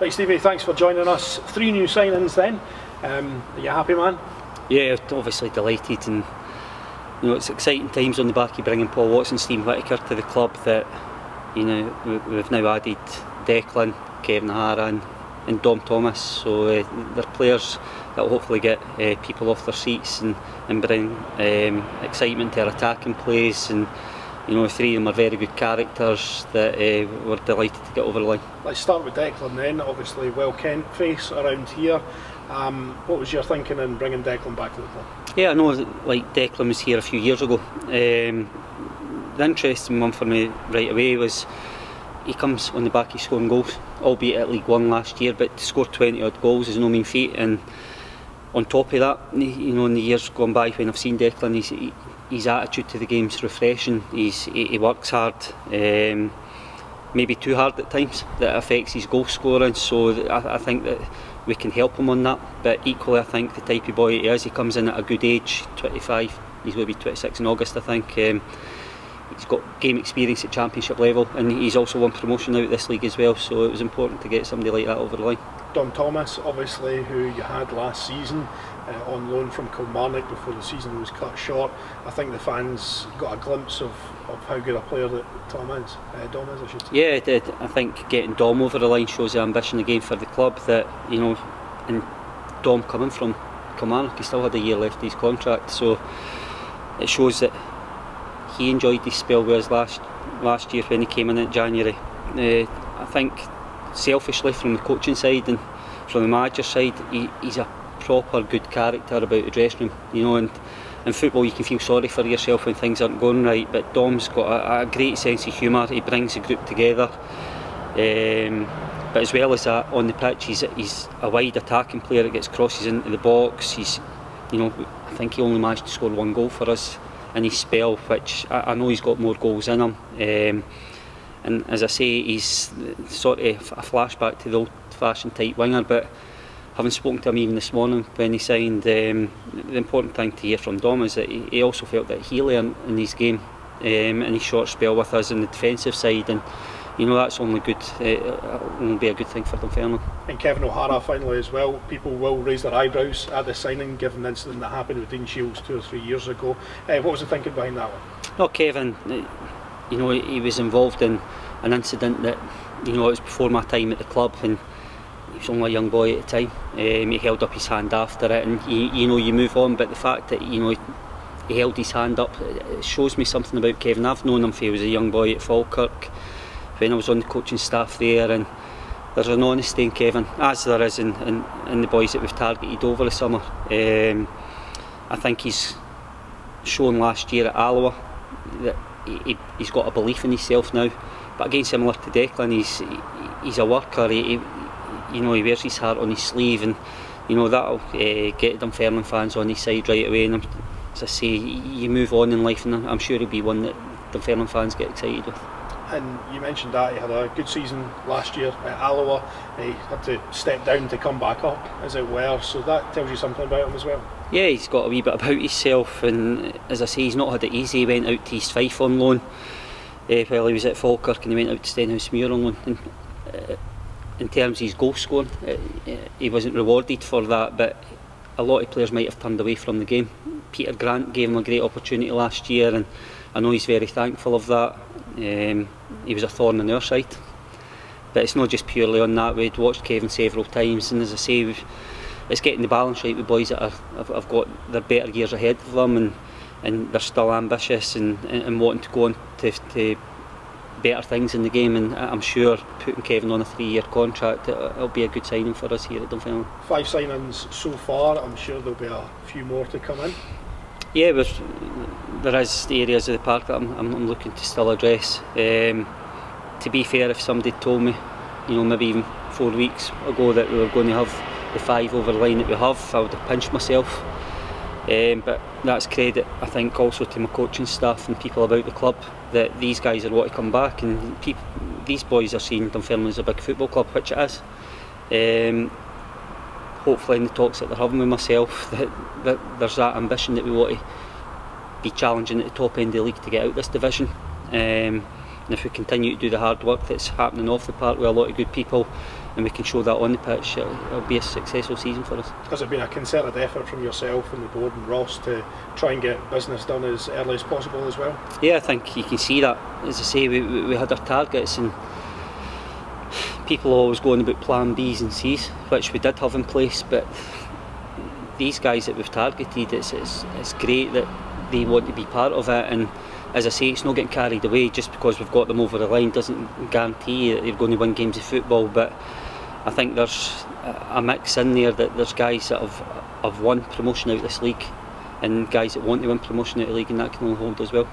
Right, Stevie, thanks for joining us. 3 new signings then. Are you happy, man? Yeah, obviously delighted, and it's exciting times on the back of bringing Paul Watson, Stephen Whittaker to the club. That we've now added Declan, Kevin O'Hara and Dom Thomas. So they're players that will hopefully get people off their seats and bring excitement to our attacking plays. And 3 of them are very good characters that we're delighted to get over the line. Let's start with Declan then. Obviously, well-kent face around here. What was your thinking in bringing Declan back to the club? Yeah, I know, like Declan was here a few years ago. The interesting one for me right away was he comes on the back of scoring goals, albeit at League One last year, but to score 20 odd goals is no mean feat. And on top of that, in the years gone by when I've seen Declan, his attitude to the game's refreshing. He works hard, maybe too hard at times, that affects his goal scoring. So I think that we can help him on that. But equally, I think the type of boy he is, he comes in at a good age, 25. He's going to be 26 in August, I think. He's got game experience at championship level, and he's also won promotion out of this league as well. So it was important to get somebody like that over the line. Dom Thomas, obviously, who you had last season on loan from Kilmarnock before the season was cut short. I think the fans got a glimpse of how good a player that Dom is, I should say. Yeah, it did. I think getting Dom over the line shows the ambition again for the club. That and Dom coming from Kilmarnock, he still had a year left of his contract, so it shows that he enjoyed his spell with us last year when he came in January. I think selfishly from the coaching side and from the manager side, he's a proper good character about the dressing room. And in football you can feel sorry for yourself when things aren't going right, but Dom's got a great sense of humour. He brings the group together, but as well as that, on the pitch he's a wide attacking player that gets crosses into the box. I think he only managed to score 1 goal for us in his spell, which I know he's got more goals in him. And as I say, he's sort of a flashback to the old-fashioned type winger. But having spoken to him even this morning when he signed, the important thing to hear from Dom is that he also felt that he learned in his game in his short spell with us on the defensive side, and that's only good. Will be a good thing for Dunfermline. And Kevin O'Hara finally as well. People will raise their eyebrows at the signing, given the incident that happened with Dean Shields 2 or 3 years ago. What was the thinking behind that one? No, Kevin, he was involved in an incident that it was before my time at the club, and he was only a young boy at the time. He held up his hand after it, and you move on. But the fact that he held his hand up, it shows me something about Kevin. I've known him since he was a young boy at Falkirk, when I was on the coaching staff there, and there's an honesty in Kevin, as there is in the boys that we've targeted over the summer. I think he's shown last year at Alloa that he's got a belief in himself now. But again, similar to Declan, he's a worker. He wears his heart on his sleeve, and that'll get Dunfermline fans on his side right away. And as I say, you move on in life, and I'm sure he'll be one that Dunfermline fans get excited with. And you mentioned that he had a good season last year at Alloa. He had to step down to come back up, as it were. So that tells you something about him as well. Yeah, he's got a wee bit about himself, and as I say, he's not had it easy. He went out to East Fife on loan while he was at Falkirk, and he went out to Stenhousemuir on loan. And, in terms of his goal scoring, he wasn't rewarded for that, but a lot of players might have turned away from the game. Peter Grant gave him a great opportunity last year, and I know he's very thankful of that. He was a thorn in our side, but it's not just purely on that. We'd watched Kevin several times, and as I say, it's getting the balance right with boys that have got their better years ahead of them, and they're still ambitious and wanting to go on to better things in the game. And I'm sure putting Kevin on a 3-year contract, it'll be a good signing for us here at Dunfermline. 5 signings so far. I'm sure there'll be a few more to come in. Yeah, there is areas of the park that I'm looking to still address. To be fair, if somebody told me, maybe even 4 weeks ago, that we were going to have the 5 over the line that we have, I would have pinched myself. But that's credit, I think, also to my coaching staff and people about the club, that these guys are want to come back, and these boys are seeing Dunfermline as a big football club, which it is. Hopefully in the talks that they're having with myself, that there's that ambition that we want to be challenging at the top end of the league to get out this division. And if we continue to do the hard work that's happening off the park with a lot of good people, we can show that on the pitch, it'll be a successful season for us. Has it been a concerted effort from yourself and the board and Ross to try and get business done as early as possible as well? Yeah, I think you can see that. As I say, we had our targets, and people are always going about plan Bs and Cs, which we did have in place, but these guys that we've targeted, it's great that they want to be part of it, and as I say, it's not getting carried away. Just because we've got them over the line doesn't guarantee that they're going to win games of football, but I think there's a mix in there, that there's guys that have won promotion out of this league and guys that want to win promotion out of the league, and that can only hold as well.